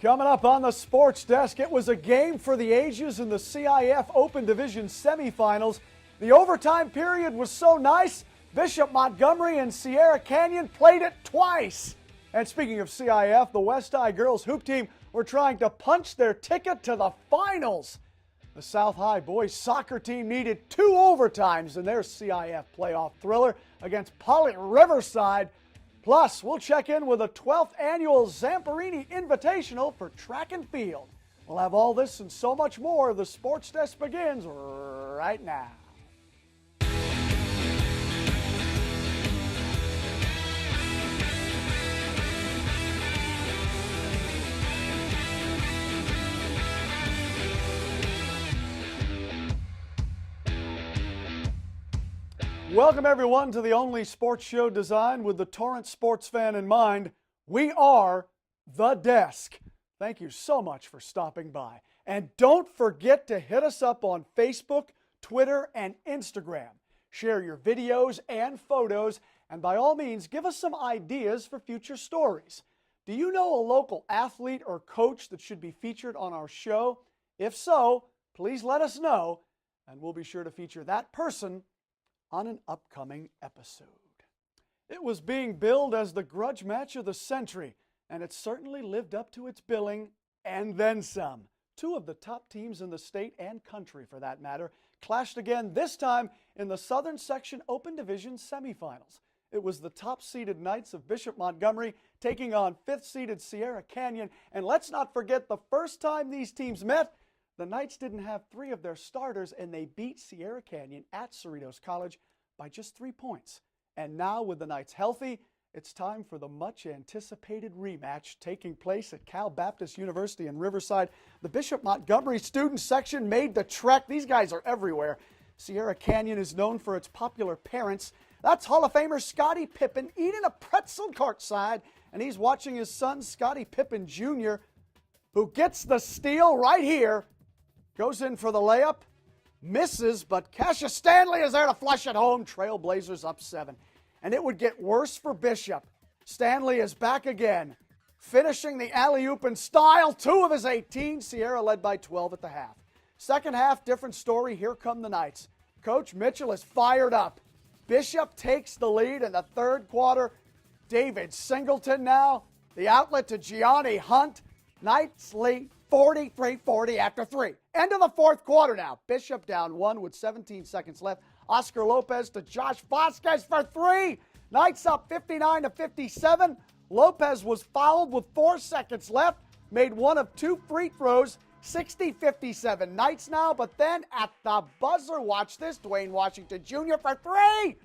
Coming up on the sports desk, it was a game for the ages in the CIF Open Division semifinals. The overtime period was so nice, Bishop Montgomery and Sierra Canyon played it twice. And speaking of CIF, the West High girls hoop team were trying to punch their ticket to the finals. The South High boys soccer team needed 2 overtimes in their CIF playoff thriller against Riverside. Plus, we'll check in with the 12th annual Zamperini Invitational for track and field. We'll have all this and so much more. The Sports Desk begins right now. Welcome, everyone, to the only sports show designed with the Torrance sports fan in mind. We are The Desk. Thank you so much for stopping by. And don't forget to hit us up on Facebook, Twitter, and Instagram. Share your videos and photos, and by all means, give us some ideas for future stories. Do you know a local athlete or coach that should be featured on our show? If so, please let us know, and we'll be sure to feature that person on an upcoming episode. It was being billed as the grudge match of the century, and it certainly lived up to its billing and then some. 2 of the top teams in the state and country, for that matter, clashed again, this time in the Southern Section Open Division semifinals. It was the top-seeded Knights of Bishop Montgomery taking on 5th-seeded Sierra Canyon, and let's not forget the first time these teams met, the Knights didn't have 3 of their starters, and they beat Sierra Canyon at Cerritos College by just 3 points. And now, with the Knights healthy, it's time for the much-anticipated rematch taking place at Cal Baptist University in Riverside. The Bishop Montgomery student section made the trek. These guys are everywhere. Sierra Canyon is known for its popular parents. That's Hall of Famer Scottie Pippen eating a pretzel courtside, and he's watching his son, Scottie Pippen Jr., who gets the steal right here. Goes in for the layup, misses, but Cassius Stanley is there to flush it home. Trailblazers up 7. And it would get worse for Bishop. Stanley is back again, finishing the alley-oop in style. 2 of his 18. Sierra led by 12 at the half. Second half, different story. Here come the Knights. Coach Mitchell is fired up. Bishop takes the lead in the third quarter. David Singleton now, the outlet to Gianni Hunt. Knights lead 43-40 after 3. End of the fourth quarter now. Bishop down 1 with 17 seconds left. Oscar Lopez to Josh Vasquez for 3. Knights up 59-57. Lopez was fouled with 4 seconds left. Made 1 of 2 free throws. 60-57 Knights now, but then at the buzzer, watch this, Dwayne Washington Jr. for 3.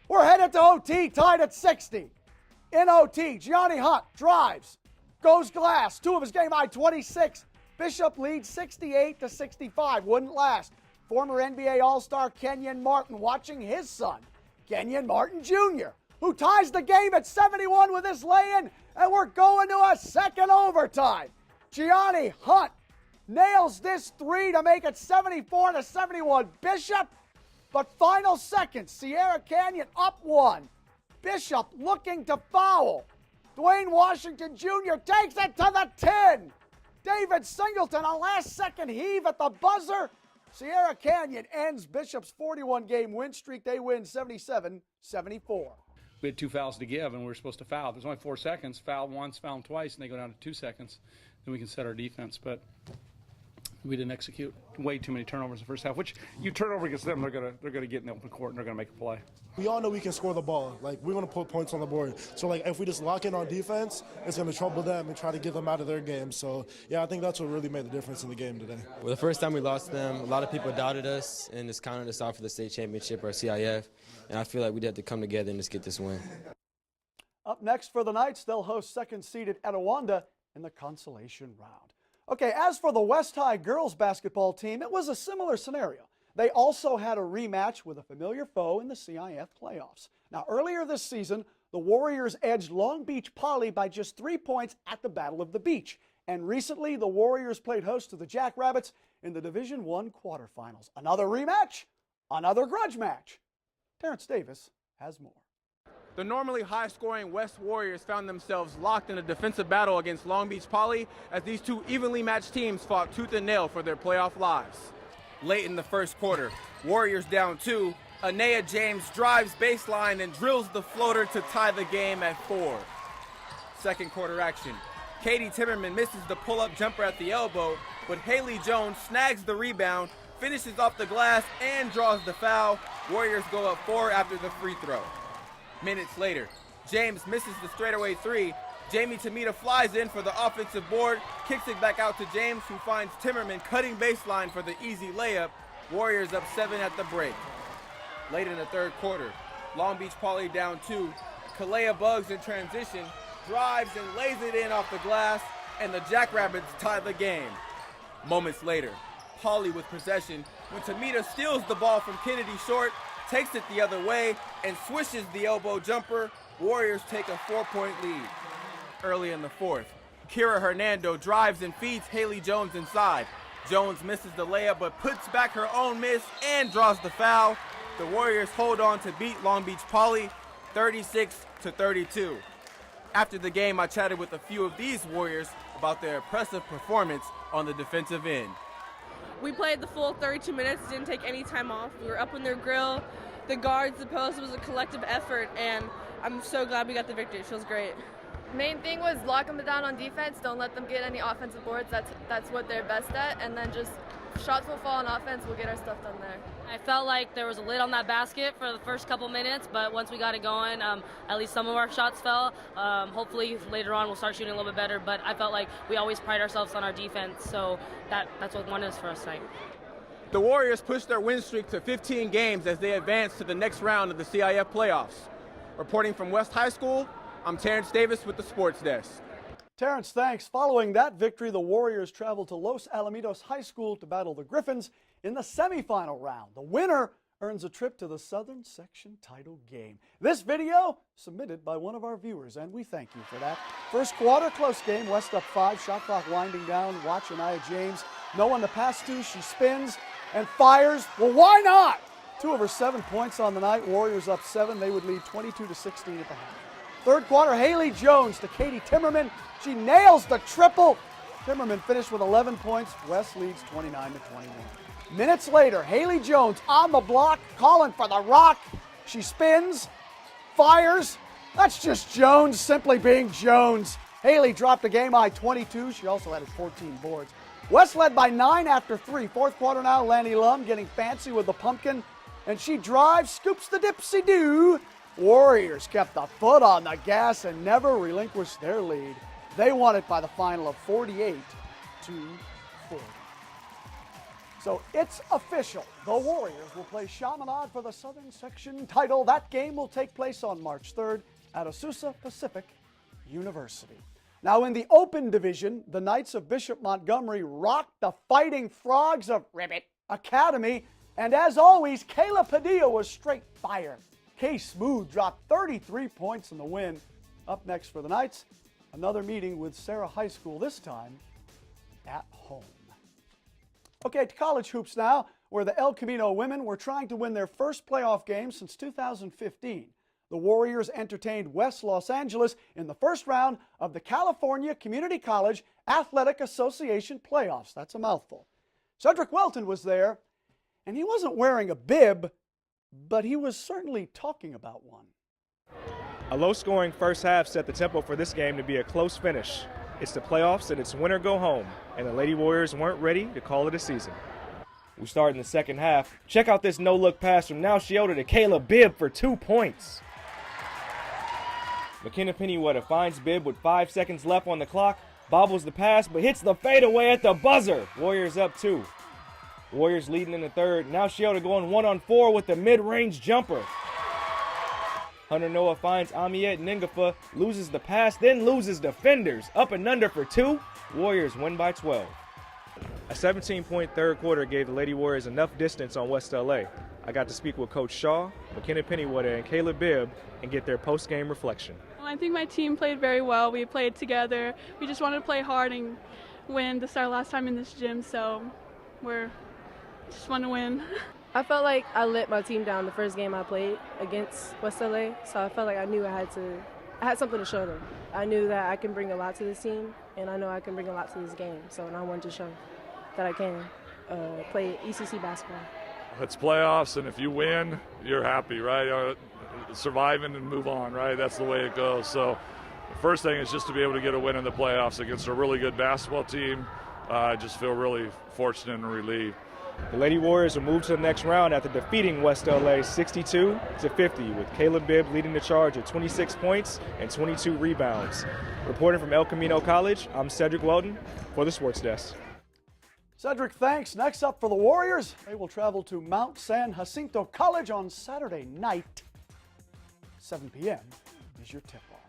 We're headed to OT, tied at 60. In OT, Gianni Hunt drives, goes glass, 2 of his game-high 26. Bishop leads 68-65. Wouldn't last. Former NBA All-Star Kenyon Martin watching his son, Kenyon Martin Jr., who ties the game at 71 with his lay-in, and we're going to a second overtime. Gianni Hunt nails this 3 to make it 74-71 Bishop, but final seconds, Sierra Canyon up 1. Bishop looking to foul. Dwayne Washington Jr. takes it to the 10. David Singleton, a last-second heave at the buzzer. Sierra Canyon ends Bishop's 41-game win streak. They win 77-74. We had 2 fouls to give, and we were supposed to foul. There's only 4 seconds. Foul once, foul twice, and they go down to 2 seconds. Then we can set our defense. But we didn't execute. Way too many turnovers in the first half, which you turn over against them, they're gonna get in the open court and they're gonna make a play. We all know we can score the ball. Like, we want to put points on the board. So, like, if we just lock in on defense, it's going to trouble them and try to get them out of their game. So, yeah, I think that's what really made the difference in the game today. Well, the first time we lost them, a lot of people doubted us and just counted us out for the state championship or CIF. And I feel like we'd have to come together and just get this win. Up next for the Knights, they'll host second-seeded Etiwanda in the consolation round. Okay, as for the West High girls basketball team, it was a similar scenario. They also had a rematch with a familiar foe in the CIF playoffs. Now, earlier this season, the Warriors edged Long Beach Poly by just 3 points at the Battle of the Beach. And recently, the Warriors played host to the Jackrabbits in the Division I quarterfinals. Another rematch, another grudge match. Terrence Davis has more. The normally high-scoring West Warriors found themselves locked in a defensive battle against Long Beach Poly as these two evenly matched teams fought tooth and nail for their playoff lives. Late in the first quarter, Warriors down 2, Anaya James drives baseline and drills the floater to tie the game at 4. Second quarter action. Katie Timmerman misses the pull-up jumper at the elbow, but Haley Jones snags the rebound, finishes off the glass, and draws the foul. Warriors go up 4 after the free throw. Minutes later, James misses the straightaway 3. Jamie Tamita flies in for the offensive board, kicks it back out to James, who finds Timmerman cutting baseline for the easy layup. Warriors up 7 at the break. Late in the third quarter, Long Beach Poly down 2. Kalea Bugs in transition, drives and lays it in off the glass, and the Jackrabbits tie the game. Moments later, Poly with possession when Tamita steals the ball from Kennedy Short, takes it the other way, and swishes the elbow jumper. Warriors take a 4-point lead. Early in the fourth, Kira Hernando drives and feeds Haley Jones inside. Jones misses the layup but puts back her own miss and draws the foul. The Warriors hold on to beat Long Beach Poly 36-32. After the game, I chatted with a few of these Warriors about their impressive performance on the defensive end. We played the full 32 minutes, didn't take any time off. We were up in their grill, the guards, the post. It was a collective effort, and I'm so glad we got the victory. It feels great. Main thing was lock them down on defense, don't let them get any offensive boards. That's what they're best at, and then just shots will fall on offense, we'll get our stuff done there. I felt like there was a lid on that basket for the first couple minutes, but once we got it going, at least some of our shots fell. Hopefully later on we'll start shooting a little bit better, but I felt like we always pride ourselves on our defense, so that's what won us for us tonight. The Warriors pushed their win streak to 15 games as they advance to the next round of the CIF playoffs. Reporting from West High School, I'm Terrence Davis with the Sports Desk. Terrence, thanks. Following that victory, the Warriors traveled to Los Alamitos High School to battle the Griffins in the semifinal round. The winner earns a trip to the Southern Section title game. This video submitted by one of our viewers, and we thank you for that. First quarter, close game. West up 5, shot clock winding down. Watch Anaya James. No one to pass to. She spins and fires. Well, why not? 2 of her 7 points on the night. Warriors up 7. They would lead 22-16 at the half. Third quarter, Haley Jones to Katie Timmerman. She nails the triple. Timmerman finished with 11 points. West leads 29-21. Minutes later, Haley Jones on the block, calling for the rock. She spins, fires. That's just Jones simply being Jones. Haley dropped a game-high 22. She also added 14 boards. West led by 9 after 3. Fourth quarter now, Lanny Lum getting fancy with the pumpkin. And she drives, scoops the dipsy-do. Warriors kept the foot on the gas and never relinquished their lead. They won it by the final of 48-40. So it's official. The Warriors will play Chaminade for the Southern Section title. That game will take place on March 3rd at Azusa Pacific University. Now in the open division, the Knights of Bishop Montgomery rocked the Fighting Frogs of Ribbit Academy. And as always, Kayla Padilla was straight fire. Kay Smooth dropped 33 points in the win. Up next for the Knights, another meeting with Sarah High School, this time at home. Okay, to college hoops now, where the El Camino women were trying to win their first playoff game since 2015. The Warriors entertained West Los Angeles in the first round of the California Community College Athletic Association playoffs. That's a mouthful. Cedric Welton was there, and he wasn't wearing a bib, but he was certainly talking about one. A low-scoring first half set the tempo for this game to be a close finish. It's the playoffs and it's win or go home, and the Lady Warriors weren't ready to call it a season. We start in the second half. Check out this no-look pass from Now Shielder to Kayla Bibb for 2 points. McKenna Pennyweather finds Bibb with 5 seconds left on the clock, bobbles the pass, but hits the fadeaway at the buzzer. Warriors up 2. Warriors leading in the third. Now Shielder going 1-on-4 with the mid-range jumper. Hunter Noah finds Amiette Ningafa, loses the pass, then loses defenders. Up and under for 2. Warriors win by 12. A 17-point third quarter gave the Lady Warriors enough distance on West LA. I got to speak with Coach Shaw, McKenna Pennyweather, and Kayla Bibb and get their post-game reflection. I think my team played very well. We played together. We just wanted to play hard and win. This is our last time in this gym, so we're just want to win. I felt like I let my team down the first game I played against West LA, so I felt like I knew I had something to show them. I knew that I can bring a lot to this team, and I know I can bring a lot to this game, so I wanted to show that I can play ECC basketball. It's playoffs, and if you win, you're happy, right? Surviving and move on, right? That's the way it goes. So the first thing is just to be able to get a win in the playoffs against a really good basketball team. I just feel really fortunate and relieved. The Lady Warriors will move to the next round after defeating West LA 62-50, with Caleb Bibb leading the charge at 26 points and 22 rebounds. Reporting from El Camino College, I'm Cedric Weldon for the Sports Desk. Cedric, thanks. Next up for the Warriors, they will travel to Mount San Jacinto College on Saturday night. 7 p.m. is your tip-off.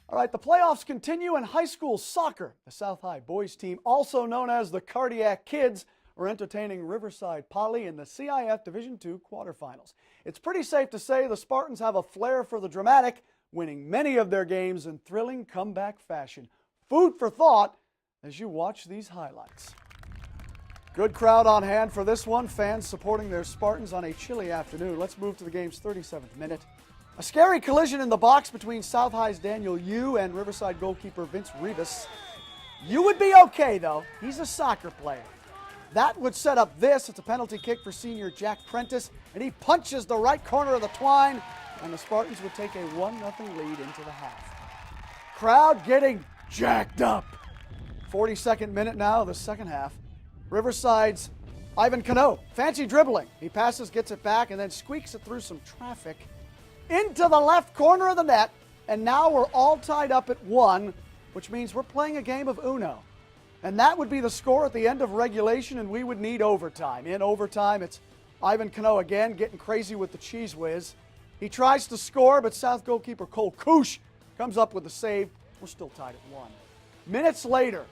All right, the playoffs continue in high school soccer. The South High boys team, also known as the Cardiac Kids, are entertaining Riverside Poly in the CIF Division II quarterfinals. It's pretty safe to say the Spartans have a flair for the dramatic, winning many of their games in thrilling comeback fashion. Food for thought as you watch these highlights. Good crowd on hand for this one. Fans supporting their Spartans on a chilly afternoon. Let's move to the game's 37th minute. A scary collision in the box between South High's Daniel Yu and Riverside goalkeeper Vince Rivas. You would be okay, though. He's a soccer player. That would set up this. It's a penalty kick for senior Jack Prentice, and he punches the right corner of the twine, and the Spartans would take a 1-0 lead into the half. Crowd getting jacked up. 42nd minute now of the second half. Riverside's Ivan Cano, fancy dribbling. He passes, gets it back, and then squeaks it through some traffic into the left corner of the net, and now we're all tied up at 1, which means we're playing a game of Uno. And that would be the score at the end of regulation, and we would need overtime. In overtime, it's Ivan Cano again getting crazy with the cheese whiz. He tries to score, but South goalkeeper Cole Koosh comes up with a save. We're still tied at 1. Minutes later,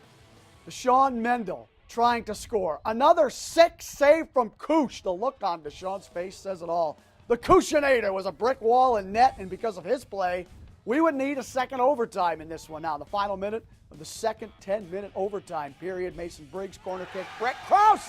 Deshaun Mendel trying to score. Another sick save from Koosh. The look on Deshaun's face says it all. The Kooshinator was a brick wall and net, and because of his play, we would need a second overtime in this one. Now, the final minute of the second 10-minute overtime period, Mason Briggs corner kick. Brett Krause,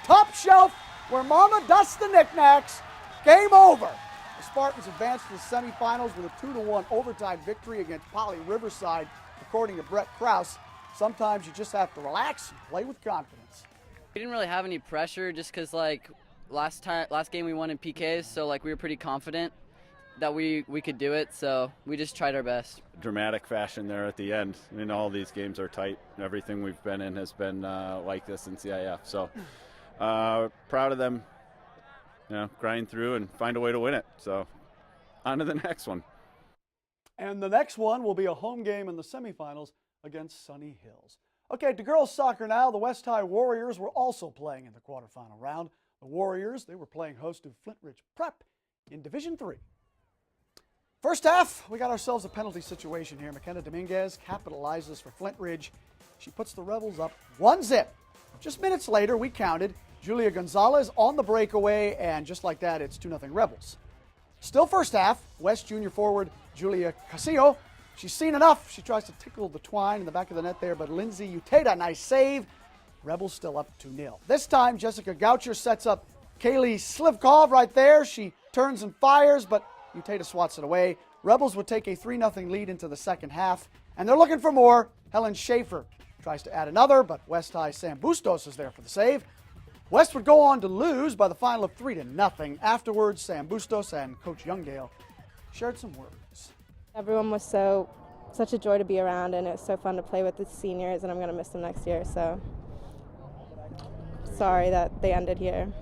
top shelf, where Mama dusts the knickknacks. Game over. The Spartans advance to the semifinals with a 2-1 overtime victory against Poly Riverside, according to Brett Krause. Sometimes you just have to relax and play with confidence. We didn't really have any pressure just because, like, last game we won in PKs, so, like, we were pretty confident that we could do it, so we just tried our best. Dramatic fashion there at the end. I mean, all these games are tight. Everything we've been in has been like this in CIF. So proud of them, grind through and find a way to win it. So on to the next one. And the next one will be a home game in the semifinals against Sunny Hills. Okay, to girls soccer now. The West High Warriors were also playing in the quarterfinal round. The Warriors, they were playing host to Flint Ridge Prep in Division III. First half, we got ourselves a penalty situation here. McKenna Dominguez capitalizes for Flint Ridge. She puts the Rebels up 1-0. Just minutes later, we counted Julia Gonzalez on the breakaway, and just like that, it's 2-0 Rebels. Still first half, West junior forward Julia Casillo. She's seen enough. She tries to tickle the twine in the back of the net there, but Lindsay Uteda, nice save. Rebels still up 2-0. This time, Jessica Goucher sets up Kaylee Slivkov right there. She turns and fires, but Uteda swats it away. Rebels would take a 3-0 lead into the second half, and they're looking for more. Helen Schaefer tries to add another, but West High Sam Bustos is there for the save. West would go on to lose by the final of 3-0. Afterwards, Sam Bustos and Coach Youngdale shared some words. Everyone was such a joy to be around, and it was so fun to play with the seniors, and I'm going to miss them next year, so sorry that they ended here.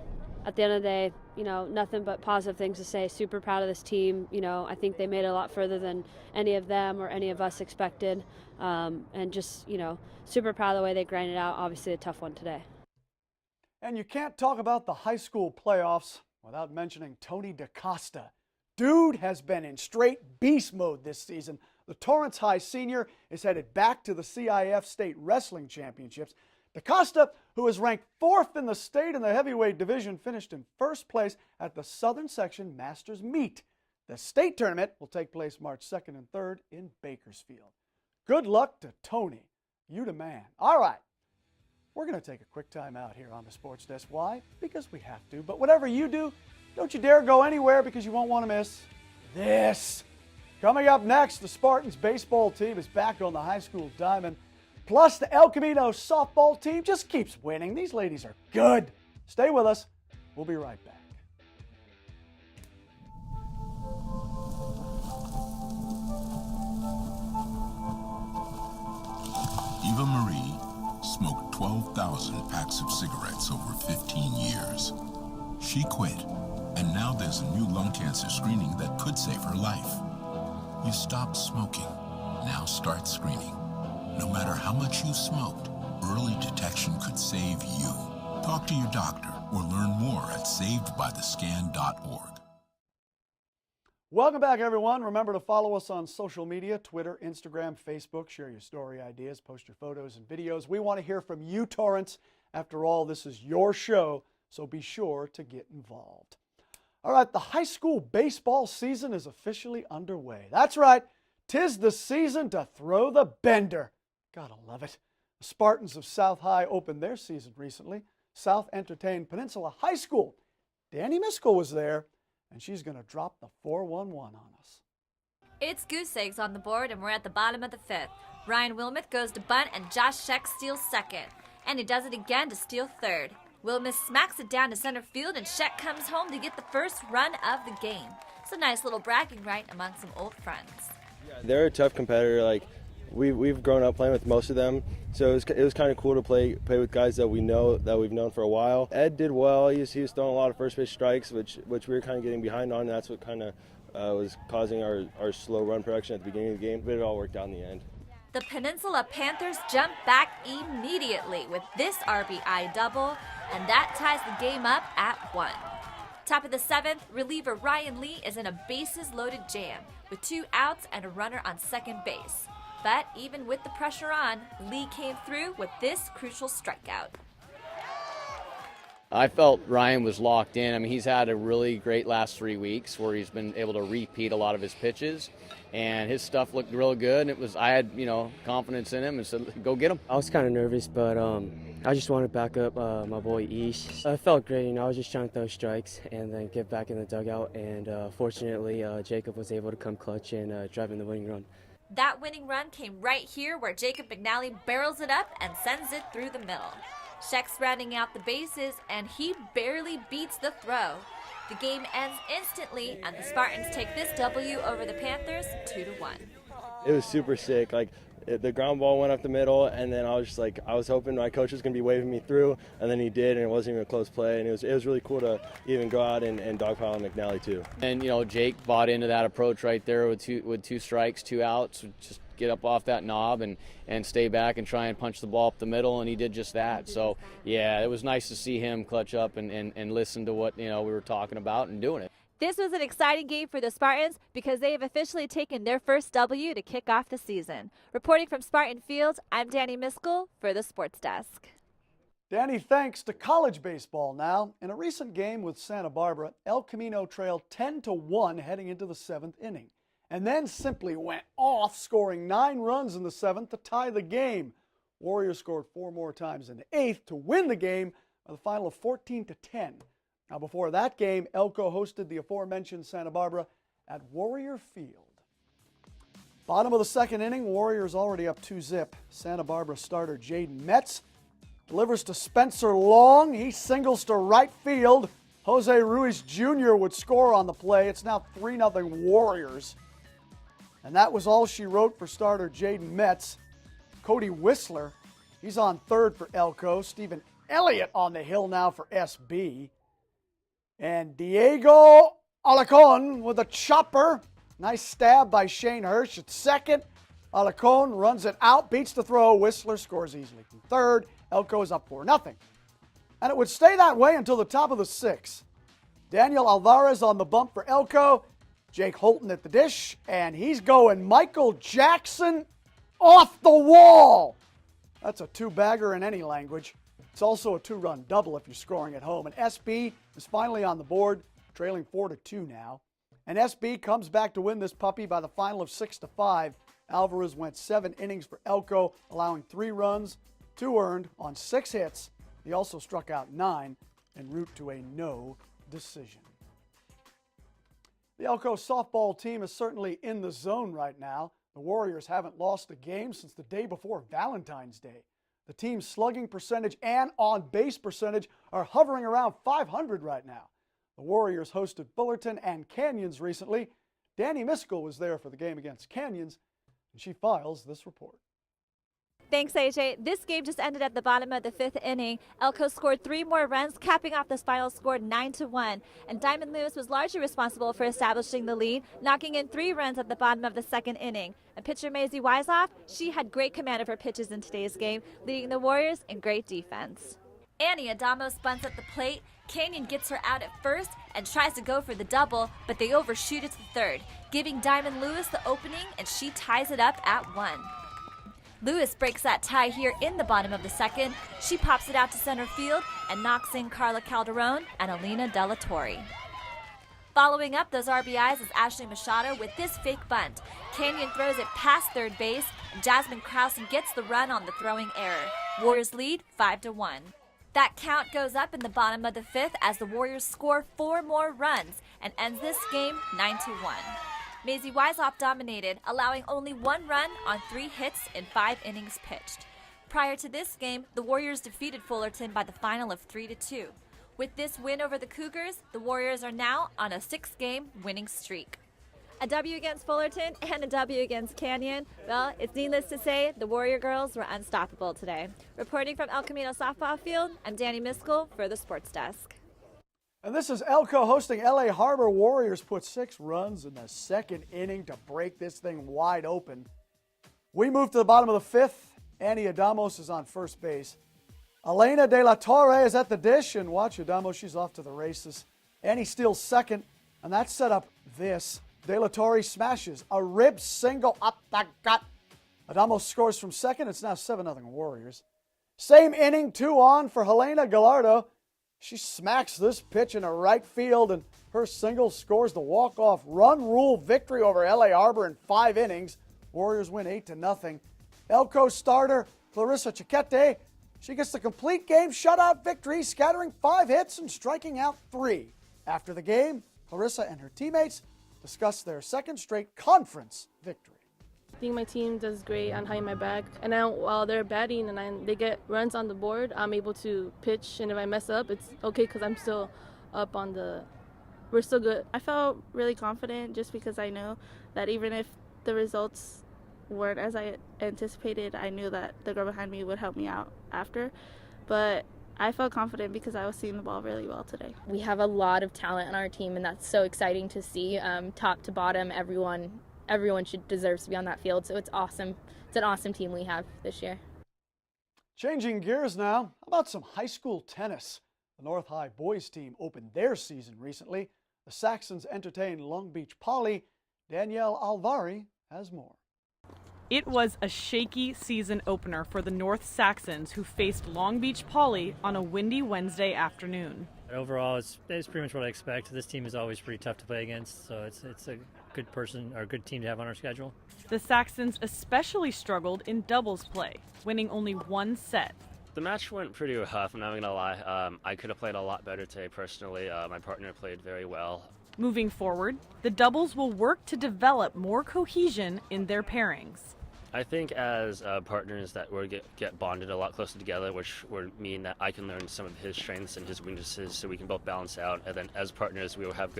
At the end of the day, nothing but positive things to say. Super proud of this team. I think they made it a lot further than any of them or any of us expected. And just, super proud of the way they grinded out. Obviously a tough one today. And you can't talk about the high school playoffs without mentioning Tony DaCosta. Dude has been in straight beast mode this season. The Torrance High senior is headed back to the CIF State Wrestling Championships. DaCosta, who is ranked 4th in the state in the heavyweight division, finished in first place at the Southern Section Masters Meet. The state tournament will take place March 2nd and 3rd in Bakersfield. Good luck to Tony. You the man. All right. We're going to take a quick time out here on the Sports Desk. Why? Because we have to. But whatever you do, don't you dare go anywhere because you won't want to miss this. Coming up next, the Spartans baseball team is back on the high school diamond. Plus, the El Camino softball team just keeps winning. These ladies are good. Stay with us. We'll be right back. Eva Marie smoked 12,000 packs of cigarettes over 15 years. She quit, and now there's a new lung cancer screening that could save her life. You stopped smoking. Now start screening. No matter how much you smoked, early detection could save you. Talk to your doctor or learn more at savedbythescan.org. Welcome back, everyone. Remember to follow us on social media, Twitter, Instagram, Facebook. Share your story ideas, post your photos and videos. We want to hear from you, Torrance. After all, this is your show, so be sure to get involved. All right, the high school baseball season is officially underway. That's right, 'tis the season to throw the bender. Gotta love it. The Spartans of South High opened their season recently. South entertained Peninsula High School. Danny Miskell was there, and she's going to drop the 4-1-1 on us. It's goose eggs on the board, and we're at the bottom of the fifth. Ryan Wilmoth goes to bunt, and Josh Scheck steals second. And he does it again to steal third. Wilmoth smacks it down to center field, and Scheck comes home to get the first run of the game. It's a nice little bragging right among some old friends. They're a tough competitor. Like we've grown up playing with most of them, so it was kind of cool to play with guys that we've known for a while. Ed did well. He was throwing a lot of first pitch strikes, which we were kind of getting behind on. And that's what kind of was causing our slow run production at the beginning of the game, but it all worked out in the end. The Peninsula Panthers jump back immediately with this RBI double, and that ties the game up at 1. Top of the 7th, reliever Ryan Lee is in a bases-loaded jam with 2 outs and a runner on second base. But even with the pressure on, Lee came through with this crucial strikeout. I felt Ryan was locked in. I mean, he's had a really great last 3 weeks where he's been able to repeat a lot of his pitches, and his stuff looked real good. I had confidence in him and said, go get him. I was kind of nervous, but I just wanted to back up my boy Ish. I felt great. I was just trying to throw strikes and then get back in the dugout, and fortunately Jacob was able to come clutch and drive in the winning run. That winning run came right here where Jacob McNally barrels it up and sends it through the middle. Scheck's rounding out the bases, and he barely beats the throw. The game ends instantly, and the Spartans take this W over the Panthers 2-1. It was super sick. The ground ball went up the middle, and then I was hoping my coach was going to be waving me through, and then he did, and it wasn't even a close play, and it was really cool to even go out and dogpile McNally too. And Jake bought into that approach right there with two strikes, 2 outs, just get up off that knob and stay back and try and punch the ball up the middle, and he did just that. So yeah, it was nice to see him clutch up and listen to what we were talking about and doing it. This was an exciting game for the Spartans because they have officially taken their first W to kick off the season. Reporting from Spartan Field, I'm Danny Miskell for the Sports Desk. Danny, thanks to college baseball now. In a recent game with Santa Barbara, El Camino trailed 10-1 heading into the 7th inning, and then simply went off, scoring 9 runs in the 7th to tie the game. Warriors scored 4 more times in the 8th to win the game by the final of 14-10. Now, before that game, Elko hosted the aforementioned Santa Barbara at Warrior Field. Bottom of the 2nd inning, Warriors already up 2-0. Santa Barbara starter Jaden Metz delivers to Spencer Long. He singles to right field. Jose Ruiz Jr. would score on the play. It's now 3-0 Warriors. And that was all she wrote for starter Jaden Metz. Cody Whistler, he's on third for Elko. Stephen Elliott on the hill now for SB. And Diego Alarcon with a chopper. Nice stab by Shane Hirsch at second. Alarcon runs it out, beats the throw. Whistler scores easily from third. Elko is up 4-0. And it would stay that way until the top of the 6th. Daniel Alvarez on the bump for Elko. Jake Holton at the dish. And he's going Michael Jackson off the wall. That's a 2-bagger in any language. It's also a 2-run double if you're scoring at home. And SB is finally on the board, trailing 4-2 now. And SB comes back to win this puppy by the final of 6-5. Alvarez went 7 innings for Elko, allowing 3 runs, 2 earned on 6 hits. He also struck out 9 en route to a no decision. The Elko softball team is certainly in the zone right now. The Warriors haven't lost a game since the day before Valentine's Day. The team's slugging percentage and on-base percentage are hovering around .500 right now. The Warriors hosted Fullerton and Canyons recently. Danny Miskell was there for the game against Canyons, and she files this report. Thanks, AJ. This game just ended at the bottom of the 5th inning. Elko scored 3 more runs, capping off this final score 9-1. And Diamond Lewis was largely responsible for establishing the lead, knocking in 3 runs at the bottom of the 2nd inning. And pitcher Maisie Weisoff, she had great command of her pitches in today's game, leading the Warriors in great defense. Annie Adamos bunts at the plate. Canyon gets her out at first and tries to go for the double, but they overshoot it to third, giving Diamond Lewis the opening, and she ties it up at 1. Lewis breaks that tie here in the bottom of the 2nd. She pops it out to center field and knocks in Carla Calderon and Alina Della Torre. Following up those RBIs is Ashley Machado with this fake bunt. Canyon throws it past third base, and Jasmine Krausen gets the run on the throwing error. Warriors lead 5-1. That count goes up in the bottom of the 5th as the Warriors score 4 more runs and ends this game 9-1. Maisie Weisoff dominated, allowing only 1 run on 3 hits in 5 innings pitched. Prior to this game, the Warriors defeated Fullerton by the final of 3-2. With this win over the Cougars, the Warriors are now on a 6-game winning streak. A W against Fullerton and a W against Canyon. Well, it's needless to say, the Warrior girls were unstoppable today. Reporting from El Camino Softball Field, I'm Danny Miskell for the Sports Desk. And this is Elko hosting LA Harbor. Warriors put 6 runs in the 2nd inning to break this thing wide open. We move to the bottom of the 5th. Annie Adamos is on first base. Elena De La Torre is at the dish, and watch Adamos, she's off to the races. Annie steals second, and that set up this. De La Torre smashes a rib single up the gut. Adamos scores from second. It's now 7-0 Warriors. Same inning, 2 on for Helena Gallardo. She smacks this pitch into right field, and her single scores the walk-off run rule victory over LA Harbor in 5 innings. Warriors win 8-0. Elko starter Clarissa Chiquete, she gets the complete game shutout victory, scattering 5 hits and striking out 3. After the game, Clarissa and her teammates discuss their 2nd straight conference victory. I think my team does great on having my back. And now while they're batting and they get runs on the board, I'm able to pitch. And if I mess up, it's okay because I'm still up on the – we're still good. I felt really confident just because I know that even if the results weren't as I anticipated, I knew that the girl behind me would help me out after. But I felt confident because I was seeing the ball really well today. We have a lot of talent on our team, and that's so exciting to see. Top to bottom, everyone deserves to be on that field, so it's awesome. It's an awesome team we have this year. Changing gears now, how about some high school tennis? The North High boys team opened their season recently. The Saxons entertained Long Beach Poly. Danielle Alvari has more. It was a shaky season opener for the North Saxons, who faced Long Beach Poly on a windy Wednesday afternoon. Overall, it's pretty much what I expect. This team is always pretty tough to play against, so it's a good team to have on our schedule. The Saxons especially struggled in doubles play, winning only 1 set. The match went pretty rough, I'm not going to lie. I could have played a lot better today personally. My partner played very well. Moving forward, the doubles will work to develop more cohesion in their pairings. I think as partners that we'll get bonded a lot closer together, which would mean that I can learn some of his strengths and his weaknesses so we can both balance out. And then as partners, we will have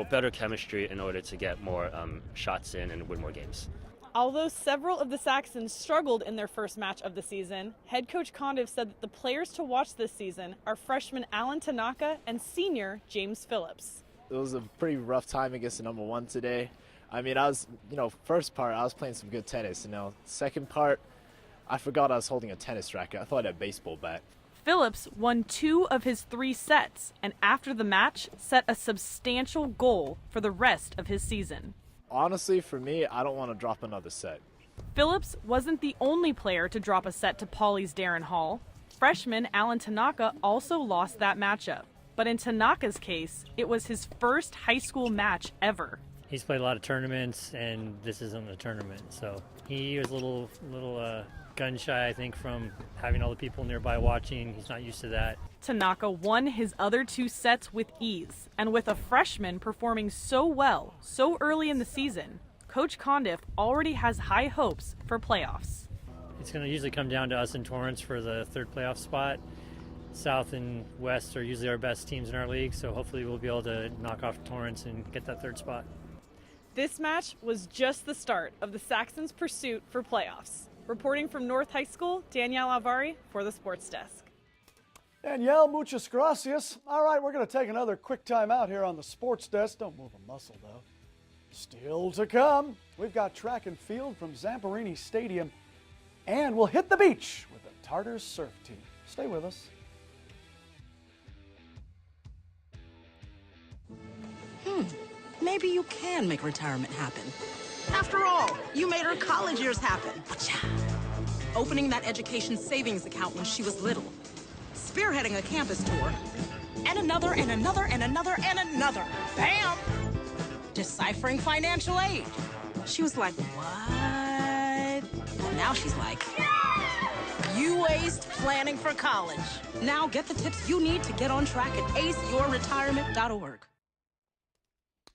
better chemistry in order to get more shots in and win more games. Although several of the Saxons struggled in their first match of the season, head coach Condiv said that the players to watch this season are freshman Alan Tanaka and senior James Phillips. It was a pretty rough time against the number 1 today. I mean, first part, I was playing some good tennis. Second part, I forgot I was holding a tennis racket. I thought I had a baseball bat. Phillips won 2 of his 3 sets, and after the match, set a substantial goal for the rest of his season. Honestly, for me, I don't want to drop another set. Phillips wasn't the only player to drop a set to Poly's Darren Hall. Freshman Alan Tanaka also lost that matchup. But in Tanaka's case, it was his first high school match ever. He's played a lot of tournaments, and this isn't a tournament, so he was a little gun shy, I think, from having all the people nearby watching. He's not used to that. Tanaka won his other 2 sets with ease, and with a freshman performing so well so early in the season, Coach Condiff already has high hopes for playoffs. It's going to usually come down to us in Torrance for the 3rd playoff spot. South and West are usually our best teams in our league, so hopefully we'll be able to knock off Torrance and get that 3rd spot. This match was just the start of the Saxons' pursuit for playoffs. Reporting from North High School, Danielle Alvari for the Sports Desk. Danielle, muchas gracias. All right, we're going to take another quick time out here on the Sports Desk. Don't move a muscle, though. Still to come, we've got track and field from Zamperini Stadium, and we'll hit the beach with the Tartars surf team. Stay with us. Maybe you can make retirement happen. After all, you made her college years happen. Opening that education savings account when she was little. Spearheading a campus tour. And another, and another, and another, and another. Bam! Deciphering financial aid. She was like, what? And now she's like, you aced planning for college. Now get the tips you need to get on track at aceyourretirement.org.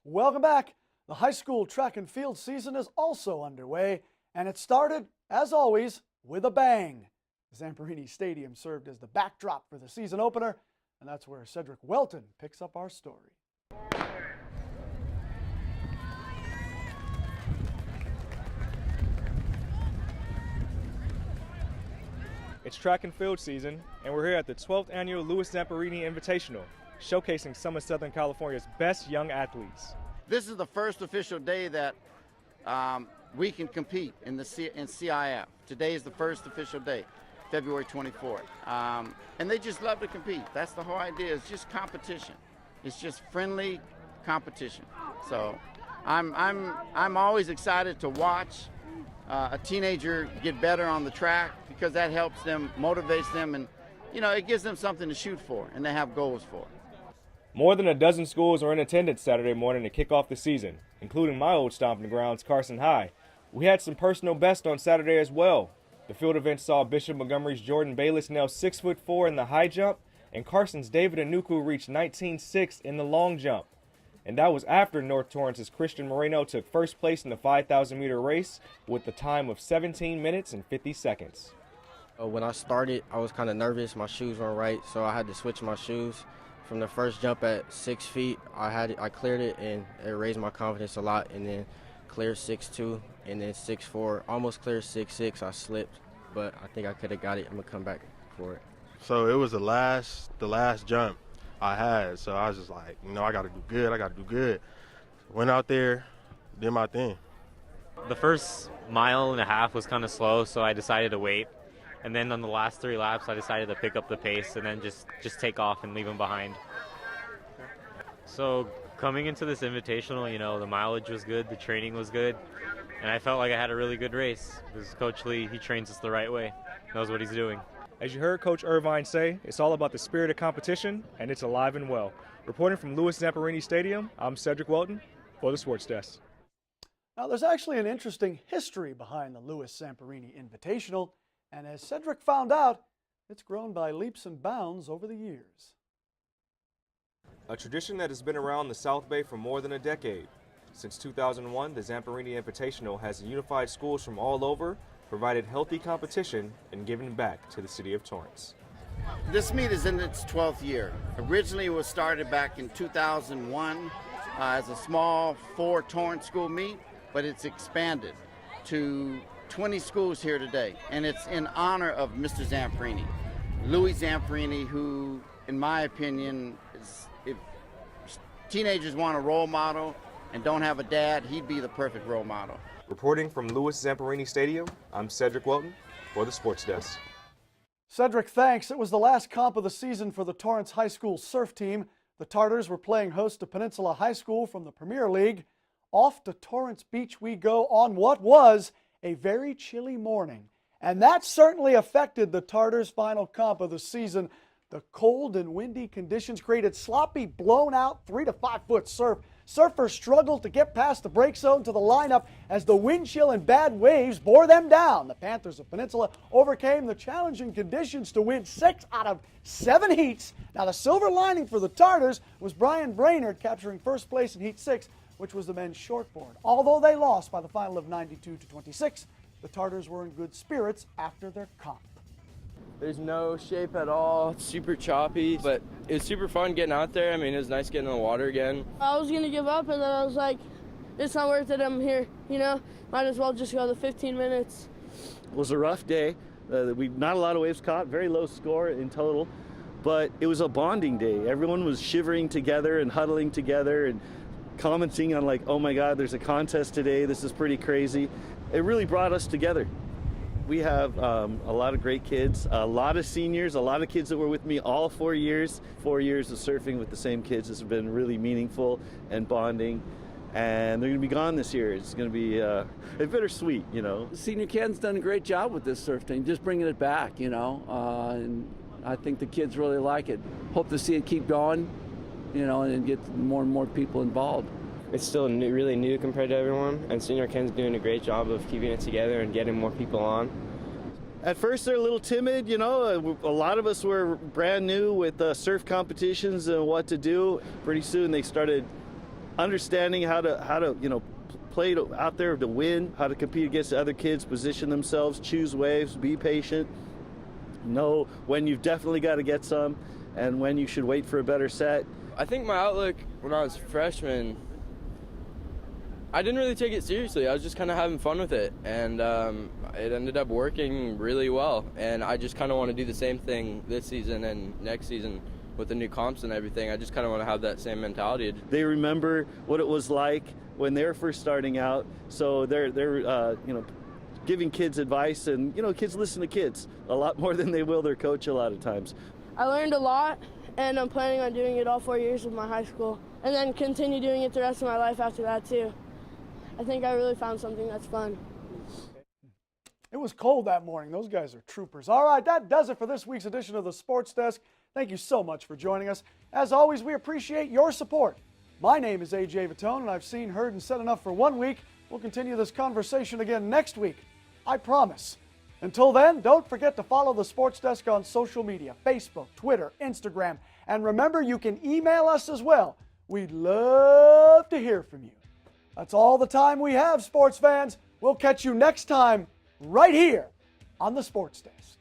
Welcome back. The high school track and field season is also underway, and it started, as always, with a bang. Zamperini Stadium served as the backdrop for the season opener, and that's where Cedric Welton picks up our story. It's track and field season, and we're here at the 12th annual Louis Zamperini Invitational, showcasing some of Southern California's best young athletes. This is the first official day that we can compete in CIF. Today is the first official day, February 24th. And they just love to compete. That's the whole idea. It's just competition. It's just friendly competition. So I'm always excited to watch a teenager get better on the track, because that helps them, motivates them, and it gives them something to shoot for and they have goals for. More than a dozen schools are in attendance Saturday morning to kick off the season, including my old stomping grounds, Carson High. We had some personal bests on Saturday as well. The field event saw Bishop Montgomery's Jordan Bayless nail 6'4" in the high jump, and Carson's David Anuku reached 19.6 in the long jump. And that was after North Torrance's Christian Moreno took first place in the 5,000-meter race with the time of 17 minutes and 50 seconds. When I started, I was kind of nervous. My shoes weren't right, so I had to switch my shoes. From the first jump at 6 feet, I cleared it, and it raised my confidence a lot. And then cleared 6'2", and then 6'4", almost cleared 6'6". I slipped, but I think I could have got it. I'm gonna come back for it. So it was the last jump I had. So I was just like, I got to do good. I got to do good. Went out there, did my thing. The first mile and a half was kind of slow, so I decided to wait. And then on the last 3 laps, I decided to pick up the pace and then just take off and leave them behind. So coming into this invitational, the mileage was good, the training was good, and I felt like I had a really good race because Coach Lee, he trains us the right way, knows what he's doing. As you heard Coach Irvine say, it's all about the spirit of competition, and it's alive and well. Reporting from Louis Zamperini Stadium, I'm Cedric Welton for the Sports Desk. Now, there's actually an interesting history behind the Louis Zamperini Invitational, and as Cedric found out, it's grown by leaps and bounds over the years. A tradition that has been around the South Bay for more than a decade. Since 2001, the Zamperini Invitational has unified schools from all over, provided healthy competition, and given back to the City of Torrance. This meet is in its 12th year. Originally it was started back in 2001 as a small 4 Torrance school meet, but it's expanded to 20 schools here today, and it's in honor of Mr. Zamperini, Louis Zamperini, who, in my opinion, if teenagers want a role model and don't have a dad, he'd be the perfect role model. Reporting from Louis Zamperini Stadium, I'm Cedric Welton for the Sports Desk. Cedric, thanks. It was the last comp of the season for the Torrance High School surf team. The Tartars were playing host to Peninsula High School from the Premier League. Off to Torrance Beach we go on what was a very chilly morning. And that certainly affected the Tartars' final comp of the season. The cold and windy conditions created sloppy, blown out 3 to 5 foot surf, Surfers struggled to get past the break zone to the lineup as the wind chill and bad waves bore them down. The Panthers of Peninsula overcame the challenging conditions to win 6 out of 7 heats. Now, the silver lining for the Tartars was Brian Brainerd capturing first place in Heat 6, which was the men's shortboard. Although they lost by the final of 92-26, the Tartars were in good spirits after their comp. There's no shape at all. It's super choppy, but it was super fun getting out there. I mean, it was nice getting in the water again. I was going to give up, and then I was like, it's not worth it. I'm here, Might as well just go the 15 minutes. It was a rough day. Not a lot of waves caught, very low score in total, but it was a bonding day. Everyone was shivering together and huddling together and commenting on like, oh my God, there's a contest today. This is pretty crazy. It really brought us together. We have a lot of great kids, a lot of seniors, a lot of kids that were with me all 4 years. 4 years of surfing with the same kids has been really meaningful and bonding. And they're going to be gone this year. It's going to be bittersweet, Senior Ken's done a great job with this surf thing, just bringing it back, and I think the kids really like it. Hope to see it keep going, and get more and more people involved. It's still really new compared to everyone, and Senior Ken's doing a great job of keeping it together and getting more people on. At first they're a little timid, a lot of us were brand new with surf competitions and what to do. Pretty soon they started understanding how to play out there to win, how to compete against other kids, position themselves, choose waves, be patient, know when you've definitely got to get some and when you should wait for a better set. I think my outlook when I was a freshman, I didn't really take it seriously. I was just kind of having fun with it, and it ended up working really well. And I just kind of want to do the same thing this season and next season with the new comps and everything. I just kind of want to have that same mentality. They remember what it was like when they were first starting out, so they're giving kids advice, and kids listen to kids a lot more than they will their coach a lot of times. I learned a lot, and I'm planning on doing it all 4 years of my high school, and then continue doing it the rest of my life after that too. I think I really found something that's fun. It was cold that morning. Those guys are troopers. All right, that does it for this week's edition of the Sports Desk. Thank you so much for joining us. As always, we appreciate your support. My name is AJ Vittone, and I've seen, heard, and said enough for 1 week. We'll continue this conversation again next week. I promise. Until then, don't forget to follow the Sports Desk on social media, Facebook, Twitter, Instagram. And remember, you can email us as well. We'd love to hear from you. That's all the time we have, sports fans. We'll catch you next time right here on the Sports Desk.